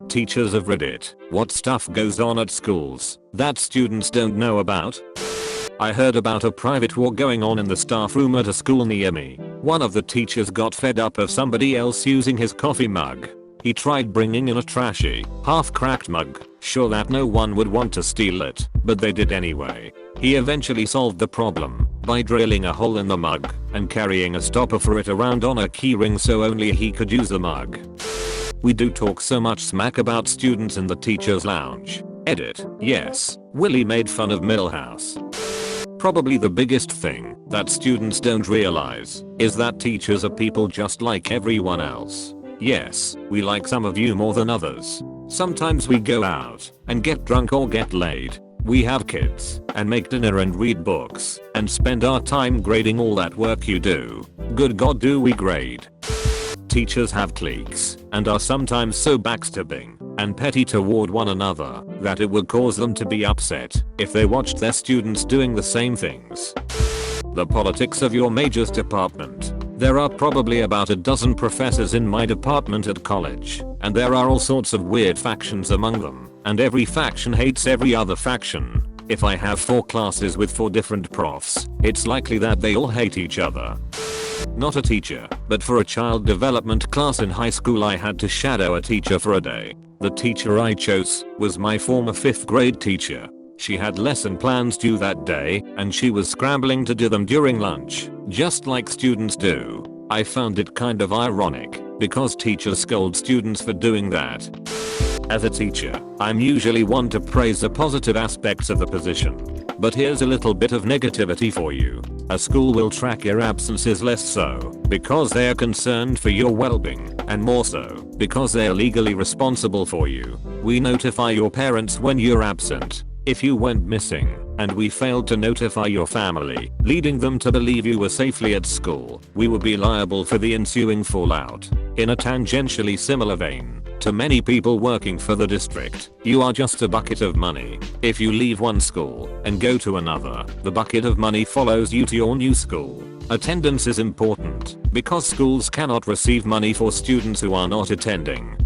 Teachers of Reddit, what stuff goes on at schools that students don't know about? I heard about a private war going on in the staff room at a school near me. One of the teachers got fed up of somebody else using his coffee mug. He tried bringing in a trashy, half-cracked mug, sure that no one would want to steal it, but they did anyway. He eventually solved the problem by drilling a hole in the mug and carrying a stopper for it around on a keyring so only he could use the mug. We do talk so much smack about students in the teacher's lounge. Edit. Yes, Willie made fun of Millhouse. Probably the biggest thing that students don't realize is that teachers are people just like everyone else. Yes, we like some of you more than others. Sometimes we go out and get drunk or get laid. We have kids and make dinner and read books and spend our time grading all that work you do. Good God, do we grade? Teachers have cliques and are sometimes so backstabbing and petty toward one another that it would cause them to be upset if they watched their students doing the same things. The politics of your major's department. There are probably about a dozen professors in my department at college, and there are all sorts of weird factions among them, and every faction hates every other faction. If I have 4 classes with 4 different profs, it's likely that they all hate each other. Not a teacher, but for a child development class in high school I had to shadow a teacher for a day. The teacher I chose was my former 5th grade teacher. She had lesson plans due that day, and she was scrambling to do them during lunch, just like students do. I found it kind of ironic, because teachers scold students for doing that. As a teacher, I'm usually one to praise the positive aspects of the position. But here's a little bit of negativity for you. A school will track your absences less so, because they are concerned for your well-being, and more so, because they are legally responsible for you. We notify your parents when you're absent. If you went missing, and we failed to notify your family, leading them to believe you were safely at school, we would be liable for the ensuing fallout. In a tangentially similar vein, to many people working for the district, you are just a bucket of money. If you leave one school and go to another, the bucket of money follows you to your new school. Attendance is important, because schools cannot receive money for students who are not attending.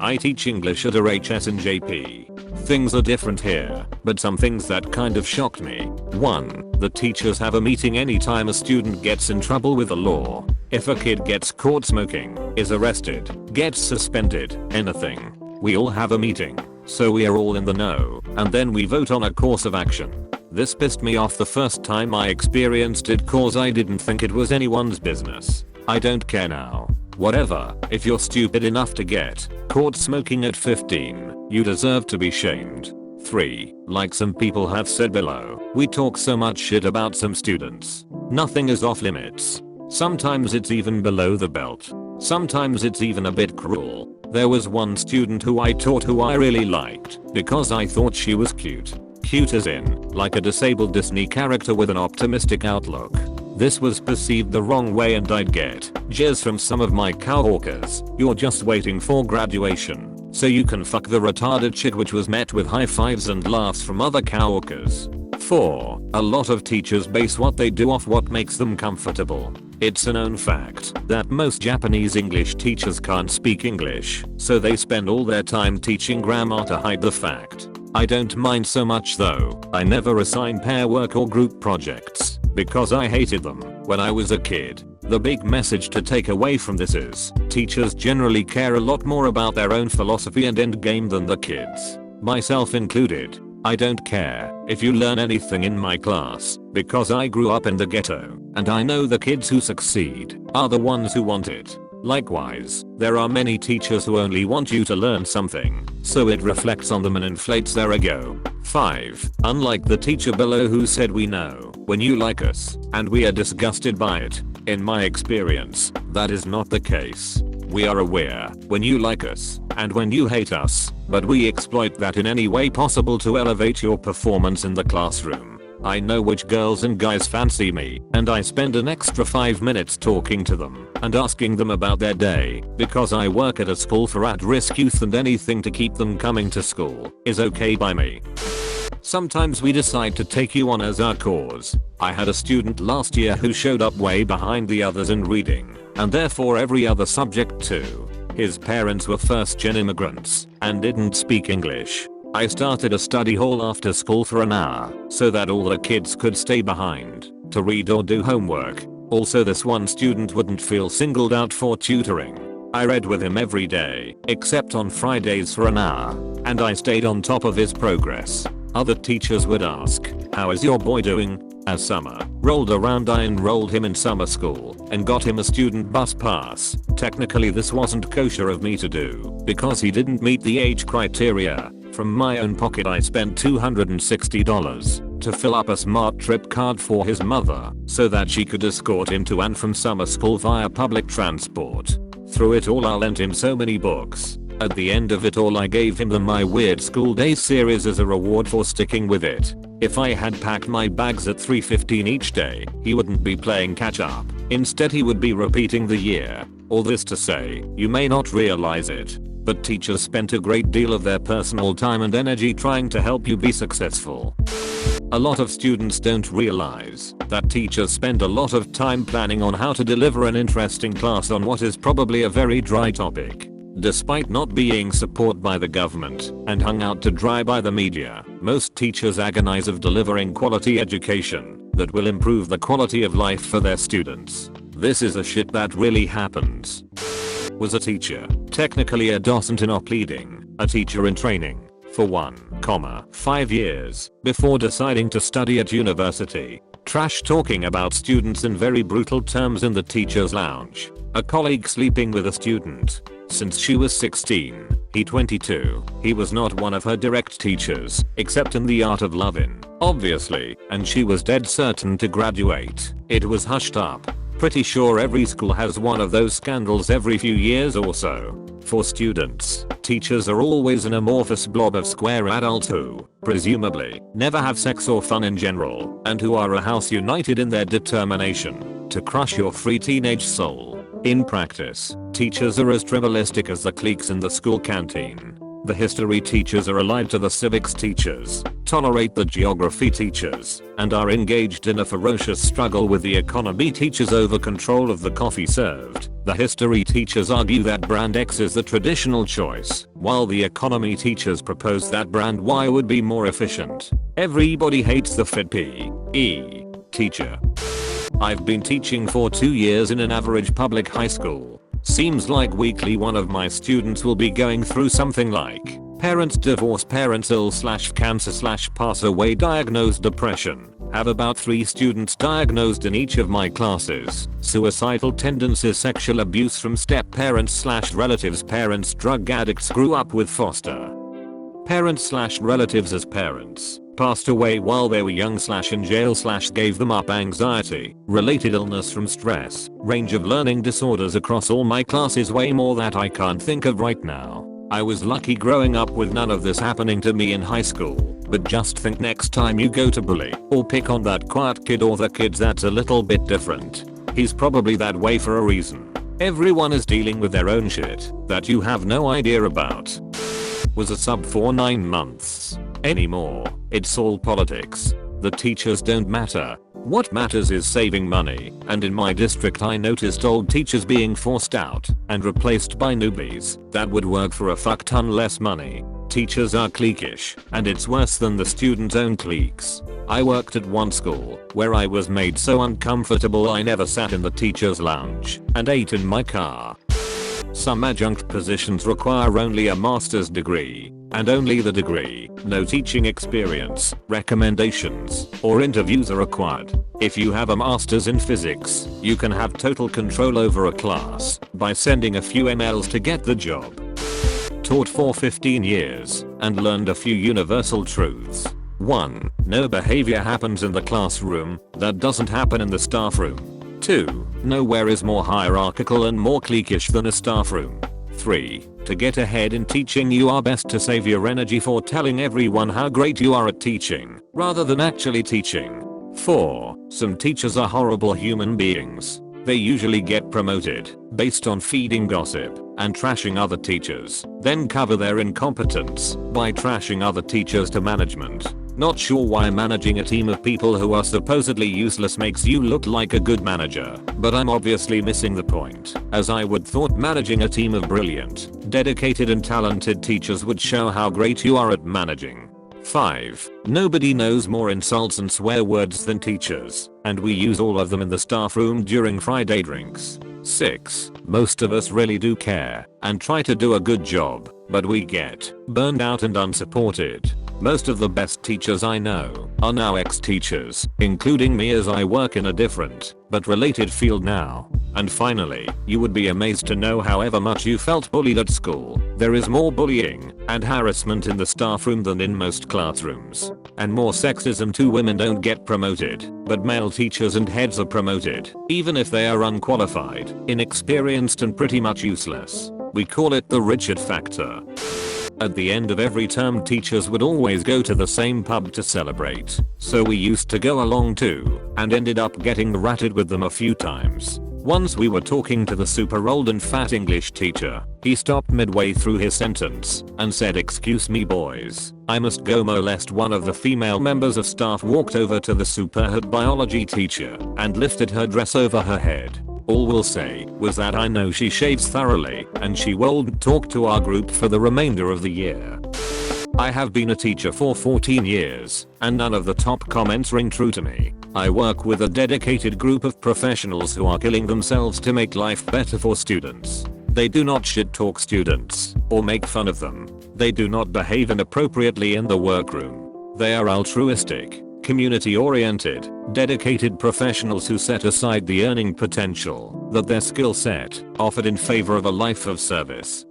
I teach English at RHS in JP. Things are different here, but some things that kind of shocked me. 1. The teachers have a meeting anytime a student gets in trouble with the law. If a kid gets caught smoking, is arrested, gets suspended, anything. We all have a meeting, so we are all in the know, and then we vote on a course of action. This pissed me off the first time I experienced it cause I didn't think it was anyone's business. I don't care now. Whatever, if you're stupid enough to get caught smoking at 15, you deserve to be shamed. 3. Like some people have said below, we talk so much shit about some students. Nothing is off limits. Sometimes it's even below the belt. Sometimes it's even a bit cruel. There was one student who I taught who I really liked because I thought she was cute. Cute as in, like a disabled Disney character with an optimistic outlook. This was perceived the wrong way and I'd get jeers from some of my coworkers. You're just waiting for graduation so you can fuck the retarded chick, which was met with high fives and laughs from other coworkers. 4. A lot of teachers base what they do off what makes them comfortable. It's a known fact that most Japanese English teachers can't speak English, so they spend all their time teaching grammar to hide the fact. I don't mind so much though. I never assign pair work or group projects because I hated them when I was a kid. The big message to take away from this is, teachers generally care a lot more about their own philosophy and endgame than the kids, myself included. I don't care if you learn anything in my class because I grew up in the ghetto and I know the kids who succeed are the ones who want it. Likewise, there are many teachers who only want you to learn something, so it reflects on them and inflates their ego. 5. Unlike the teacher below who said we know when you like us and we are disgusted by it, in my experience, that is not the case. We are aware when you like us and when you hate us, but we exploit that in any way possible to elevate your performance in the classroom. I know which girls and guys fancy me, and I spend an extra 5 minutes talking to them and asking them about their day because I work at a school for at-risk youth and anything to keep them coming to school is okay by me. Sometimes we decide to take you on as our cause. I had a student last year who showed up way behind the others in reading, and therefore every other subject too. His parents were first-gen immigrants and didn't speak English. I started a study hall after school for an hour so that all the kids could stay behind to read or do homework. Also, this one student wouldn't feel singled out for tutoring. I read with him every day, except on Fridays for an hour, and I stayed on top of his progress. Other teachers would ask, "How is your boy doing?" As summer rolled around, I enrolled him in summer school and got him a student bus pass. Technically this wasn't kosher of me to do because he didn't meet the age criteria. From my own pocket I spent $260 to fill up a smart trip card for his mother so that she could escort him to and from summer school via public transport. Through it all I lent him so many books. At the end of it all I gave him the My Weird School Days series as a reward for sticking with it. If I had packed my bags at 3:15 each day, he wouldn't be playing catch up. Instead he would be repeating the year. All this to say, you may not realize it, but teachers spent a great deal of their personal time and energy trying to help you be successful. A lot of students don't realize that teachers spend a lot of time planning on how to deliver an interesting class on what is probably a very dry topic. Despite not being supported by the government and hung out to dry by the media, most teachers agonize of delivering quality education that will improve the quality of life for their students. This is a shit that really happens. Was a teacher, technically a docent in op leading, a teacher in training for 1,5 years before deciding to study at university. Trash talking about students in very brutal terms in the teacher's lounge. A colleague sleeping with a student since she was 16, he 22. He was not one of her direct teachers, except in the art of lovin', obviously, and she was dead certain to graduate. It was hushed up. Pretty sure every school has one of those scandals every few years or so. For students, teachers are always an amorphous blob of square adults who, presumably, never have sex or fun in general, and who are a house united in their determination to crush your free teenage soul. In practice, teachers are as tribalistic as the cliques in the school canteen. The history teachers are allied to the civics teachers, tolerate the geography teachers, and are engaged in a ferocious struggle with the economy teachers over control of the coffee served. The history teachers argue that brand X is the traditional choice, while the economy teachers propose that brand Y would be more efficient. Everybody hates the Fed PE teacher. I've been teaching for 2 years in an average public high school. Seems like weekly one of my students will be going through something like parents divorce, parents ill/cancer/pass away, diagnosed depression. Have about 3 students diagnosed in each of my classes. Suicidal tendencies, sexual abuse from step parents/relatives, parents drug addicts, grew up with foster parents/relatives as parents, passed away while they were young/in jail/gave them up, anxiety, related illness from stress, range of learning disorders across all my classes, way more that I can't think of right now. I was lucky growing up with none of this happening to me in high school, but just think next time you go to bully or pick on that quiet kid or the kids that's a little bit different. He's probably that way for a reason. Everyone is dealing with their own shit that you have no idea about. Was a sub for 9 months. Anymore, it's all politics. The teachers don't matter. What matters is saving money, and in my district I noticed old teachers being forced out and replaced by newbies that would work for a fuck ton less money. Teachers are cliquish, and it's worse than the students' own cliques. I worked at one school where I was made so uncomfortable I never sat in the teacher's lounge and ate in my car. Some adjunct positions require only a master's degree, and only the degree. No teaching experience, recommendations, or interviews are required. If you have a master's in physics, you can have total control over a class by sending a few emails to get the job. Taught for 15 years and learned a few universal truths. 1. No behavior happens in the classroom that doesn't happen in the staff room. 2. Nowhere is more hierarchical and more cliquish than a staff room. 3. To get ahead in teaching, you are best to save your energy for telling everyone how great you are at teaching, rather than actually teaching. 4. Some teachers are horrible human beings. They usually get promoted based on feeding gossip and trashing other teachers, then cover their incompetence by trashing other teachers to management. Not sure why managing a team of people who are supposedly useless makes you look like a good manager, but I'm obviously missing the point, as I would thought managing a team of brilliant, dedicated and talented teachers would show how great you are at managing. 5. Nobody knows more insults and swear words than teachers, and we use all of them in the staff room during Friday drinks. 6. Most of us really do care and try to do a good job, but we get burned out and unsupported. Most of the best teachers I know are now ex-teachers, including me, as I work in a different but related field now. And finally, you would be amazed to know however much you felt bullied at school, there is more bullying and harassment in the staff room than in most classrooms. And more sexism too. Women don't get promoted, but male teachers and heads are promoted, even if they are unqualified, inexperienced and pretty much useless. We call it the Richard factor. At the end of every term, teachers would always go to the same pub to celebrate, so we used to go along too, and ended up getting ratted with them a few times. Once we were talking to the super old and fat English teacher. He stopped midway through his sentence and said, "Excuse me boys, I must go molest." One of the female members of staff walked over to the super hot biology teacher and lifted her dress over her head. All we'll say was that I know she shaves thoroughly and she won't talk to our group for the remainder of the year. I have been a teacher for 14 years, and none of the top comments ring true to me. I work with a dedicated group of professionals who are killing themselves to make life better for students. They do not shit talk students or make fun of them. They do not behave inappropriately in the workroom. They are altruistic, community-oriented, dedicated professionals who set aside the earning potential that their skill set offered in favor of a life of service.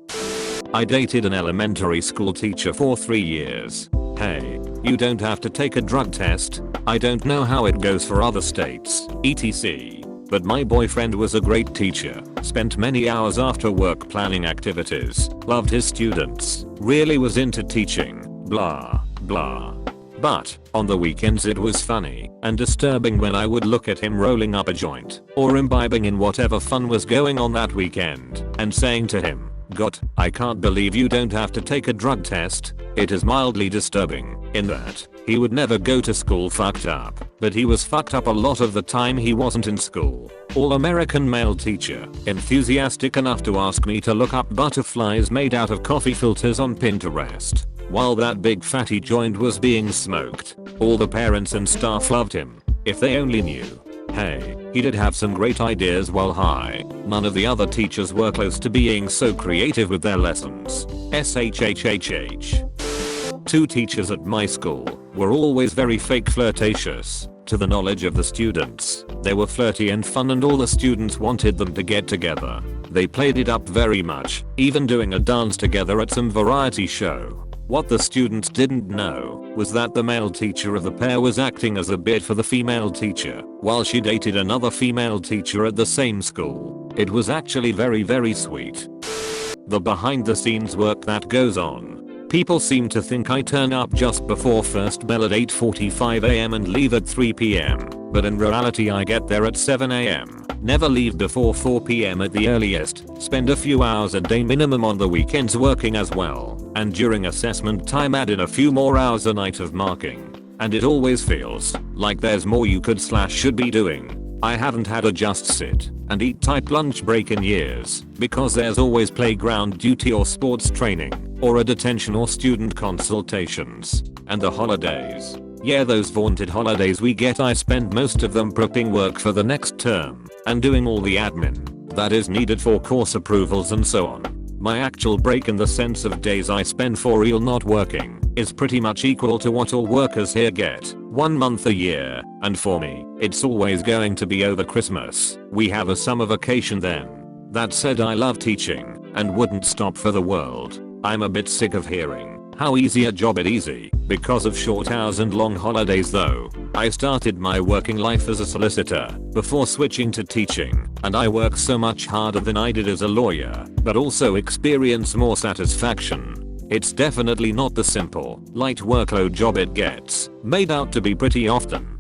I dated an elementary school teacher for 3 years. Hey, you don't have to take a drug test. I don't know how it goes for other states, etc. But my boyfriend was a great teacher, spent many hours after work planning activities, loved his students, really was into teaching, blah, blah. But, on the weekends it was funny and disturbing when I would look at him rolling up a joint or imbibing in whatever fun was going on that weekend and saying to him, "God, I can't believe you don't have to take a drug test." It is mildly disturbing in that he would never go to school fucked up, but he was fucked up a lot of the time he wasn't in school. All-American male teacher, enthusiastic enough to ask me to look up butterflies made out of coffee filters on Pinterest while that big fatty joint was being smoked. All the parents and staff loved him. If they only knew. Hey, he did have some great ideas while high. None of the other teachers were close to being so creative with their lessons. SHHHH. 2 teachers at my school were always very fake flirtatious. To the knowledge of the students, they were flirty and fun and all the students wanted them to get together. They played it up very much, even doing a dance together at some variety show. What the students didn't know was that the male teacher of the pair was acting as a bit for the female teacher while she dated another female teacher at the same school. It was actually very sweet. The behind the scenes work that goes on. People seem to think I turn up just before first bell at 8:45 am and leave at 3 pm, but in reality I get there at 7 am. Never leave before 4 pm at the earliest, spend a few hours a day minimum on the weekends working as well, and during assessment time add in a few more hours a night of marking. And it always feels like there's more you could / should be doing. I haven't had a just sit and eat type lunch break in years, because there's always playground duty or sports training, or a detention or student consultations. And the holidays. Yeah, those vaunted holidays we get, I spend most of them prepping work for the next term and doing all the admin that is needed for course approvals and so on. My actual break in the sense of days I spend for real not working is pretty much equal to what all workers here get, 1 month a year, and for me, it's always going to be over Christmas. We have a summer vacation then. That said, I love teaching and wouldn't stop for the world. I'm a bit sick of hearing how easy a job it is because of short hours and long holidays though. I started my working life as a solicitor before switching to teaching, and I work so much harder than I did as a lawyer, but also experience more satisfaction. It's definitely not the simple, light workload job it gets made out to be pretty often.